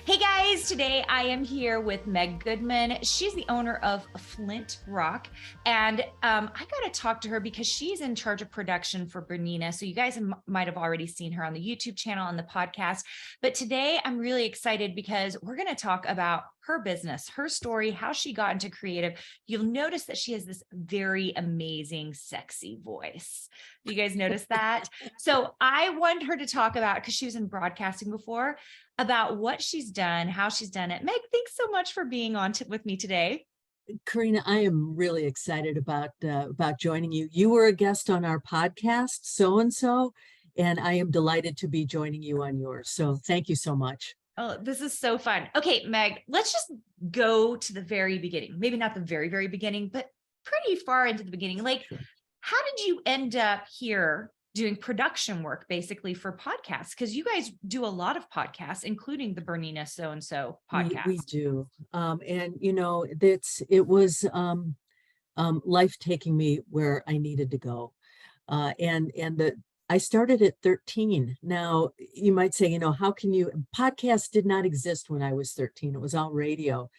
Hey guys, today I am here with Meg Goodman. She's the owner of Flint Rock. And I got to talk to her because she's in charge of production for Bernina. So you guys might have already seen her on the YouTube channel and the podcast. But today I'm really excited because we're going to talk about her business, her story, how she got into creative. You'll notice that she has this very amazing, sexy voice. You guys notice that? So I wanted her to talk about, because she was in broadcasting before, about what she's done, how she's done it. Meg, thanks so much for being on with me today. Carina, I am really excited about joining you. You were a guest on our podcast, so and so, and I am delighted to be joining you on yours. So thank you so much. Oh, this is so fun. Okay, Meg, let's just go to the very beginning. Maybe not the very, very beginning, but pretty far into the beginning. Like, Sure. How did you end up here doing production work basically for podcasts? Because you guys do a lot of podcasts, including the Bernina So-and-so podcast. We do, and you know, it was life taking me where I needed to go, and I started at 13. Now you might say, you know, how can you? Podcasts did not exist when I was 13. It was all radio.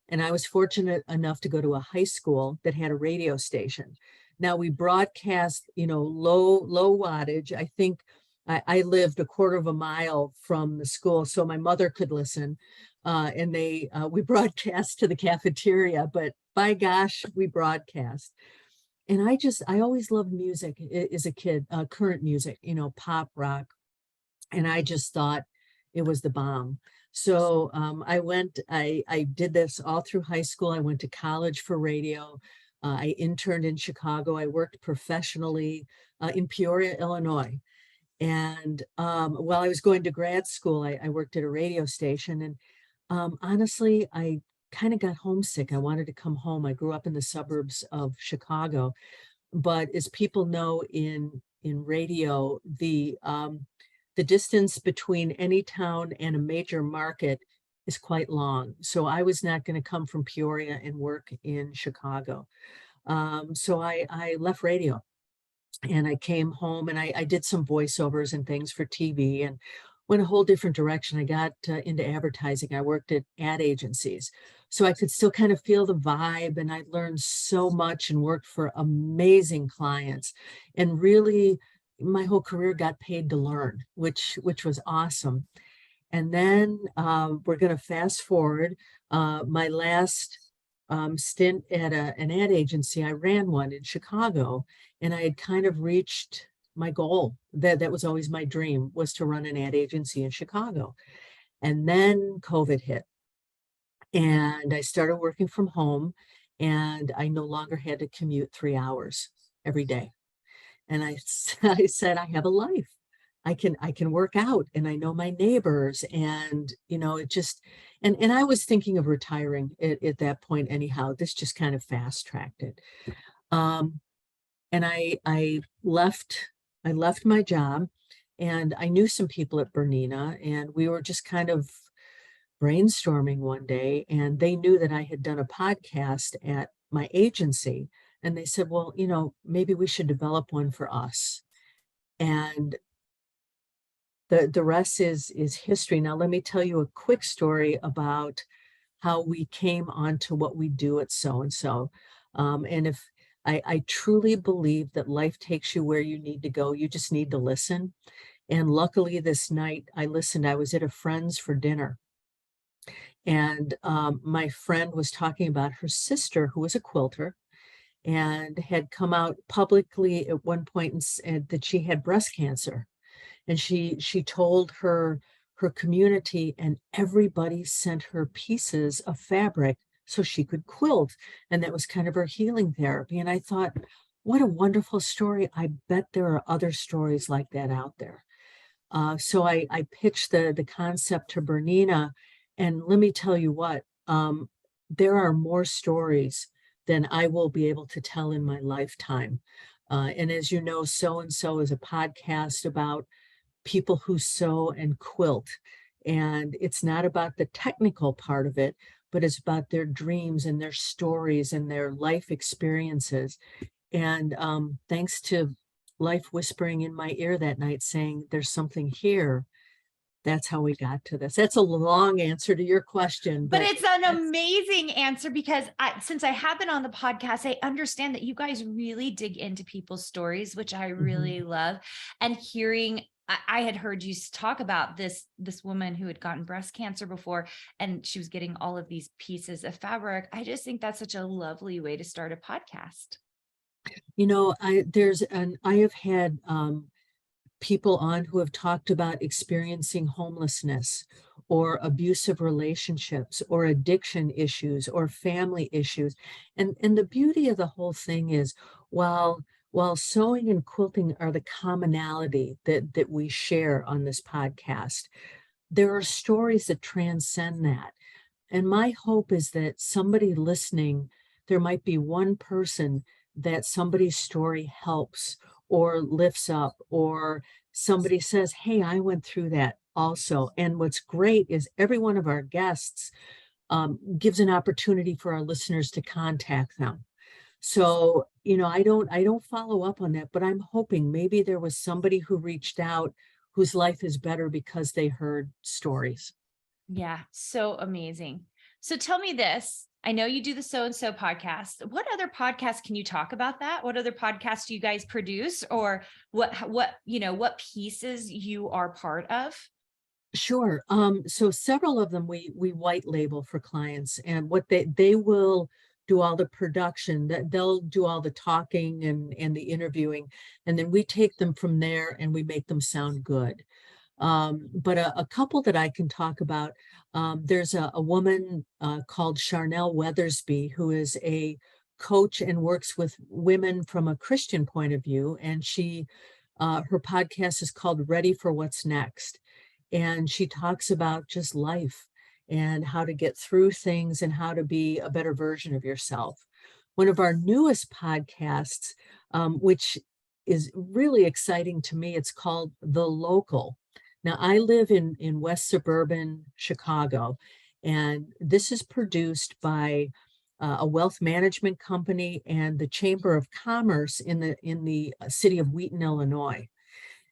And I was fortunate enough to go to a high school that had a radio station. Now we broadcast, you know, low wattage. I think I lived a quarter of a mile from the school, so my mother could listen. And we broadcast to the cafeteria, but by gosh, we broadcast. And I always loved music as a kid, current music, you know, pop, rock. And I just thought it was the bomb. So I did this all through high school. I went to college for radio. I interned in Chicago. I worked professionally in Peoria, Illinois. And while I was going to grad school, I worked at a radio station. And honestly, I kind of got homesick. I wanted to come home. I grew up in the suburbs of Chicago. But as people know in radio, the distance between any town and a major market is quite long. So I was not going to come from Peoria and work in Chicago. So I left radio and I came home and I did some voiceovers and things for TV and went a whole different direction. I got into advertising. I worked at ad agencies. So I could still kind of feel the vibe, and I learned so much and worked for amazing clients, and really my whole career got paid to learn, which was awesome. And then we're going to fast forward. My last stint at an ad agency, I ran one in Chicago, and I had kind of reached my goal. That was always my dream, was to run an ad agency in Chicago. And then COVID hit, and I started working from home, and I no longer had to commute 3 hours every day. And I said, I have a life. I can work out, and I know my neighbors, and you know, it just, and I was thinking of retiring at that point anyhow. This just kind of fast tracked it. And I left my job, and I knew some people at Bernina, and we were just kind of brainstorming one day, and they knew that I had done a podcast at my agency. And they said, well, you know, maybe we should develop one for us. And the rest is history. Now, let me tell you a quick story about how we came onto what we do at so and so. And if I truly believe that life takes you where you need to go, you just need to listen. And luckily, this night I listened. I was at a friend's for dinner, and my friend was talking about her sister, who was a quilter, and had come out publicly at one point and said that she had breast cancer. And she told her community, and everybody sent her pieces of fabric so she could quilt. And that was kind of her healing therapy. And I thought, what a wonderful story. I bet there are other stories like that out there. So I pitched the concept to Bernina, and let me tell you what, there are more stories than I will be able to tell in my lifetime. And as you know, So and So is a podcast about people who sew and quilt. And it's not about the technical part of it, but it's about their dreams and their stories and their life experiences. And thanks to life whispering in my ear that night saying, there's something here, that's how we got to this. That's a long answer to your question, But but it's an that's, amazing answer because since I have been on the podcast, I understand that you guys really dig into people's stories, which I mhm. really love. And hearing, I had heard you talk about this woman who had gotten breast cancer before, and she was getting all of these pieces of fabric. I just think that's such a lovely way to start a podcast. I have had people on who have talked about experiencing homelessness or abusive relationships or addiction issues or family issues. And the beauty of the whole thing is while sewing and quilting are the commonality that we share on this podcast, there are stories that transcend that. And my hope is that somebody listening, there might be one person that somebody's story helps or lifts up, or somebody says, hey, I went through that also. And what's great is every one of our guests gives an opportunity for our listeners to contact them. So, I don't follow up on that, but I'm hoping maybe there was somebody who reached out whose life is better because they heard stories. Yeah, so amazing. So tell me this. I know you do the So and So podcast. What other podcasts can you talk about that? What other podcasts do you guys produce, or what pieces you are part of? Sure. So several of them we white label for clients, and what they will do all the production, that they'll do all the talking and the interviewing, and then we take them from there and we make them sound good. But a couple that I can talk about, there's a woman called Charnel Weathersby, who is a coach and works with women from a Christian point of view, and her podcast is called Ready for What's Next, and she talks about just life and how to get through things and how to be a better version of yourself. One of our newest podcasts, which is really exciting to me, it's called The Local. Now, I live in West suburban Chicago, and this is produced by a wealth management company and the Chamber of Commerce in the city of Wheaton, Illinois.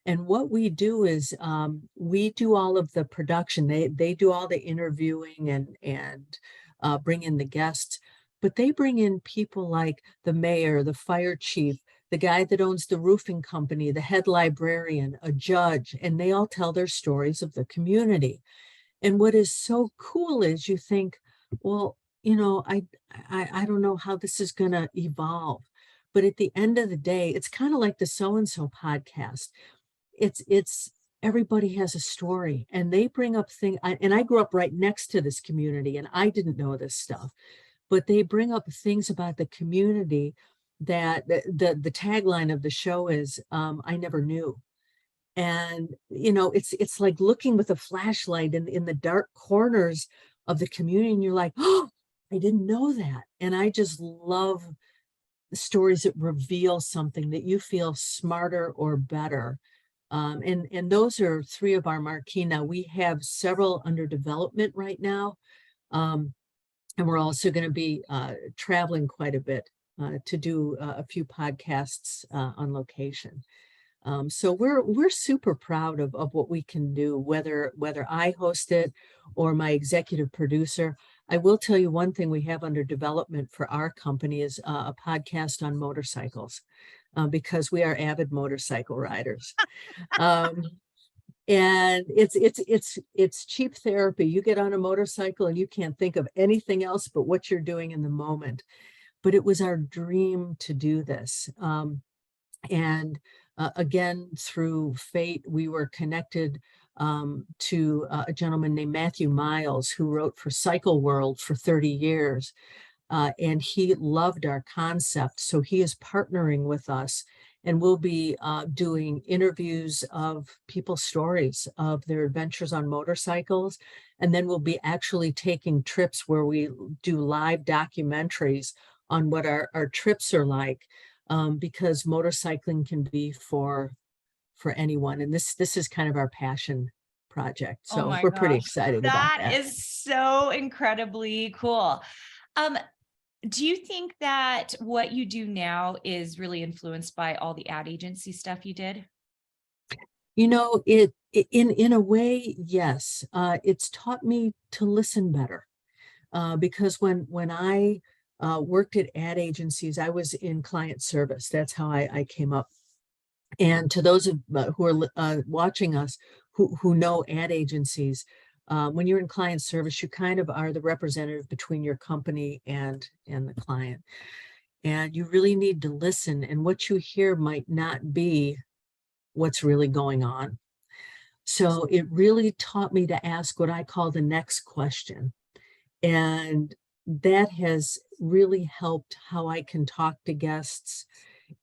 And what we do is we do all of the production. They do all the interviewing and bring in the guests, but they bring in people like the mayor, the fire chief, the guy that owns the roofing company, the head librarian, a judge, and they all tell their stories of the community. And what is so cool is you think, well, I don't know how this is going to evolve. But at the end of the day, it's kind of like the So and So podcast. It's everybody has a story, and they bring up things. And I grew up right next to this community, and I didn't know this stuff, but they bring up things about the community that the tagline of the show is I never knew. And it's like looking with a flashlight in the dark corners of the community, and you're like, oh, I didn't know that. And I just love the stories that reveal something that you feel smarter or better. And those are three of our marquee. Now we have several under development right now. Um, and we're also going to be traveling quite a bit to do a few podcasts on location. So we're super proud of what we can do, whether I host it or my executive producer. I will tell you one thing we have under development for our company is a podcast on motorcycles, because we are avid motorcycle riders. Um, and it's cheap therapy. You get on a motorcycle and you can't think of anything else but what you're doing in the moment. But it was our dream to do this. And again, through fate, we were connected to a gentleman named Matthew Miles, who wrote for Cycle World for 30 years. And he loved our concept. So he is partnering with us, and we'll be doing interviews of people's stories of their adventures on motorcycles. And then we'll be actually taking trips where we do live documentaries on what our trips are like, because motorcycling can be for anyone. And this is kind of our passion project. Oh So my we're pretty gosh, excited about that that. is so incredibly cool. Um, do you think that what you do now is really influenced by all the ad agency stuff you did? In a way, yes. It's taught me to listen better. Because when I worked at ad agencies, I was in client service. That's how I came up. And to those who are watching us who know ad agencies, when you're in client service, you kind of are the representative between your company and the client. And you really need to listen. And what you hear might not be what's really going on. So it really taught me to ask what I call the next question. And that has really helped how I can talk to guests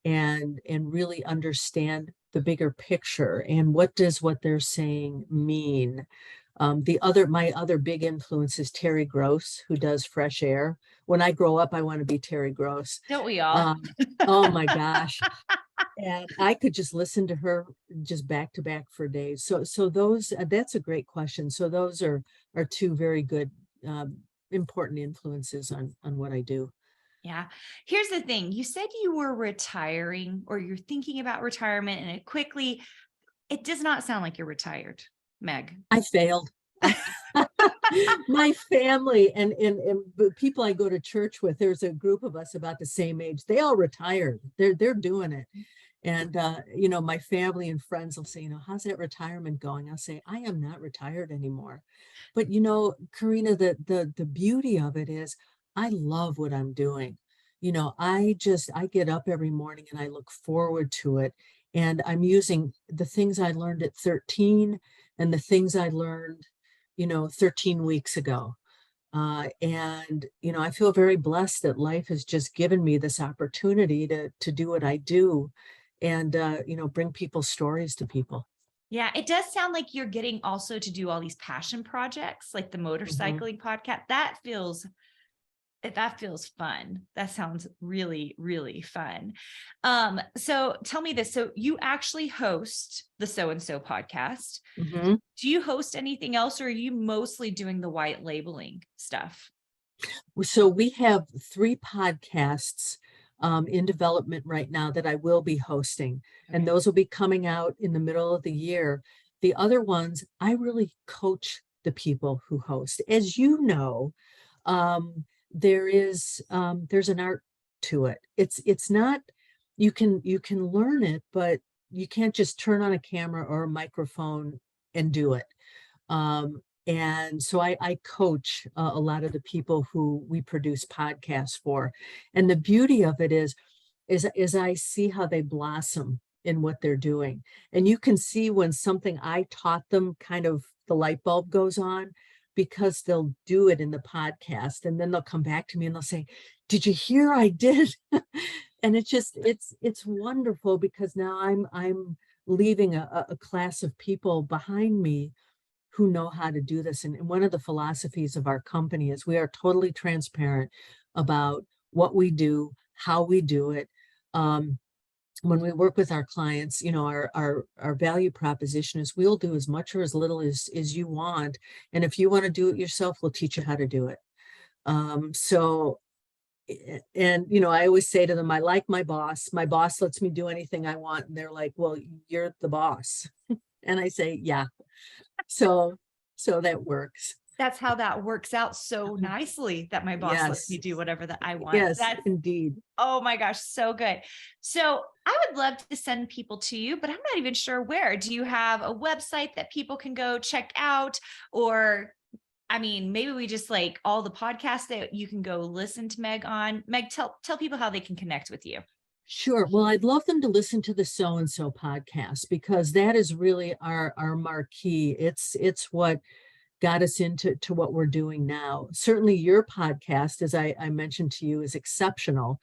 and really understand the bigger picture and what does what they're saying mean. My other big influence is Terry Gross, who does Fresh Air. When I grow up, I want to be Terry Gross. Don't we all? Oh my gosh. And I could just listen to her just back to back for days. So those that's a great question. So those are two very good important influences on what I do. Yeah. Here's the thing. You said you were retiring or you're thinking about retirement and it does not sound like you're retired, Meg. I failed. My family and the people I go to church with, there's a group of us about the same age. They all retired. They're doing it. And my family and friends will say, how's that retirement going? I'll say, I am not retired anymore. But Carina, the beauty of it is I love what I'm doing. I get up every morning and I look forward to it. And I'm using the things I learned at 13 and the things I learned 13 weeks ago. I feel very blessed that life has just given me this opportunity to do what I do and, bring people's stories to people. Yeah, it does sound like you're getting also to do all these passion projects, like the Mhm. motorcycling podcast. That feels fun. That sounds really, really fun. So tell me this. So you actually host the So and So podcast. Mhm. Do you host anything else or are you mostly doing the white labeling stuff? So we have 3 podcasts in development right now that I will be hosting, and Okay. those will be coming out in the middle of the year. The other ones, I really coach the people who host. As you know, there's an art to it. It's not you can learn it, but you can't just turn on a camera or a microphone and do it. And so I coach a lot of the people who we produce podcasts for. And the beauty of it is I see how they blossom in what they're doing. And you can see when something I taught them kind of the light bulb goes on because they'll do it in the podcast and then they'll come back to me and they'll say, "Did you hear I did?" And it's wonderful because now I'm leaving a class of people behind me who know how to do this. And one of the philosophies of our company is we are totally transparent about what we do, how we do it. Um, when we work with our clients, our value proposition is we'll do as much or as little as you want. And if you want to do it yourself, we'll teach you how to do it. I always say to them, I like my boss. My boss lets me do anything I want. And they're like, well, you're the boss. And I say, yeah. So, so that works. That's how that works out so nicely that my boss lets me Yes, do whatever that I want. yes, That's, indeed. oh my gosh, so good. So I would love to send people to you, but I'm not even sure where. Do you have a website that people can go check out? Or, I mean, maybe we just like all the podcasts that you can go listen to Meg on. Meg, tell people how they can connect with you. Sure. Well, I'd love them to listen to the So and So podcast because that is really our marquee. It's what got us into what we're doing now. Certainly your podcast, as I mentioned to you, is exceptional.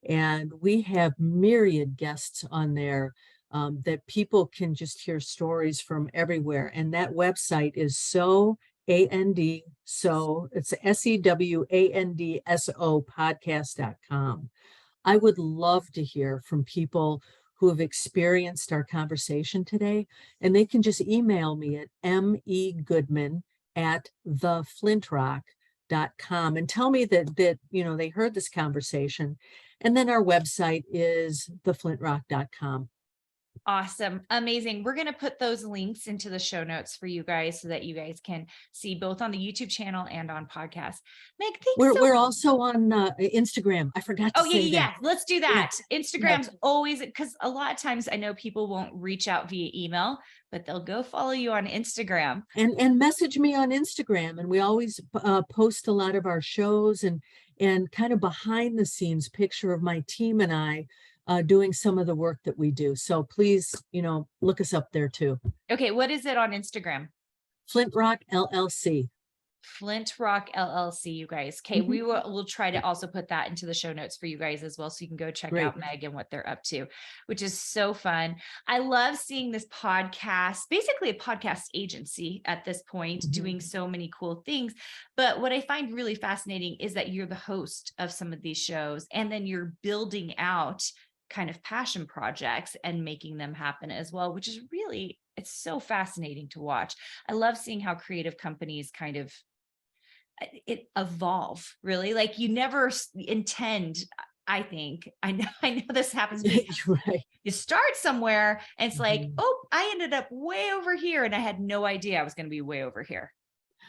And we have myriad guests on there that people can just hear stories from everywhere. And that website is it's SEWANDSO podcast.com. I would love to hear from people who have experienced our conversation today, and they can just email me at meggoodman@theflintrock.com and tell me that they heard this conversation. And then our website is theflintrock.com. Awesome. Amazing. We're going to put those links into the show notes for you guys so that you guys can see both on the YouTube channel and on podcast. Meg, thanks so We're also on Instagram. I forgot to Oh, yeah, say yeah, that. yeah. Let's do Yeah. that. Instagram's always, because a lot of times I know people won't reach out via email, but they'll go follow you on Instagram. And message me on Instagram. And we always post a lot of our shows and kind of behind the scenes picture of my team and I doing some of the work that we do. So please, look us up there too. Okay, what is it on Instagram? Flint Rock LLC. Flint Rock LLC, you guys. Okay, we'll try to also put that into the show notes for you guys as well, so you can go check Great. out Meg and what they're up to, which is so fun. I love seeing this podcast, basically a podcast agency at this point, doing so many cool things. But what I find really fascinating is that you're the host of some of these shows, and then you're building out kind of passion projects and making them happen as well, which is really, it's so fascinating to watch. I love seeing how creative companies kind of evolve, really. Like you never intend, I think, I know this happens to me. Right. You start somewhere and it's like, oh, I ended up way over here and I had no idea I was going to be way over here.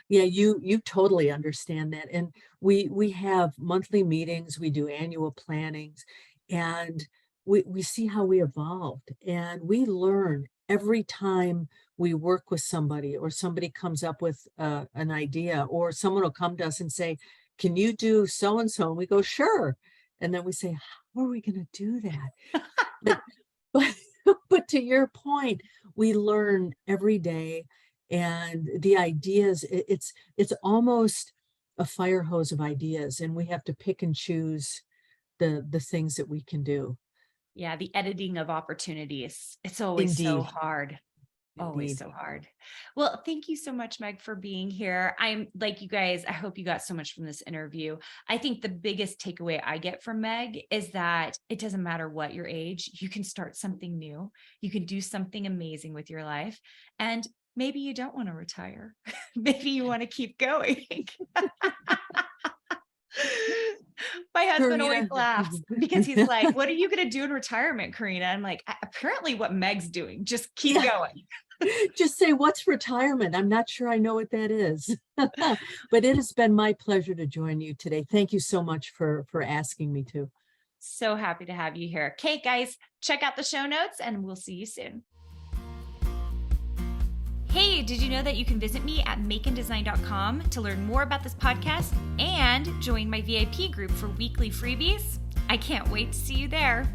Yeah, you totally understand that. And we have monthly meetings, we do annual plannings, and we see how we evolved, and we learn every time we work with somebody, or somebody comes up with an idea, or someone will come to us and say, can you do so and so? And we go, sure. And then we say, how are we going to do that? but but to your point, we learn every day, and the ideas, it's almost a fire hose of ideas, and we have to pick and choose the things that we can do. Yeah, the editing of opportunities. It's always so Indeed. hard. Always Indeed. so hard. Well, thank you so much, Meg, for being here. I'm like you guys, I hope you got so much from this interview. I think the biggest takeaway I get from Meg is that it doesn't matter what your age, you can start something new. You can do something amazing with your life. And maybe you don't want to retire. Maybe you want to keep going. My husband always laughs because he's like, what are you going to do in retirement, Carina? I'm like, apparently what Meg's doing, just keep going. Just say, what's retirement? I'm not sure I know what that is. But it has been my pleasure to join you today. Thank you so much for asking me to. So happy to have you here. Okay, guys, check out the show notes and we'll see you soon. Hey, did you know that you can visit me at makeanddesign.com to learn more about this podcast and join my VIP group for weekly freebies? I can't wait to see you there.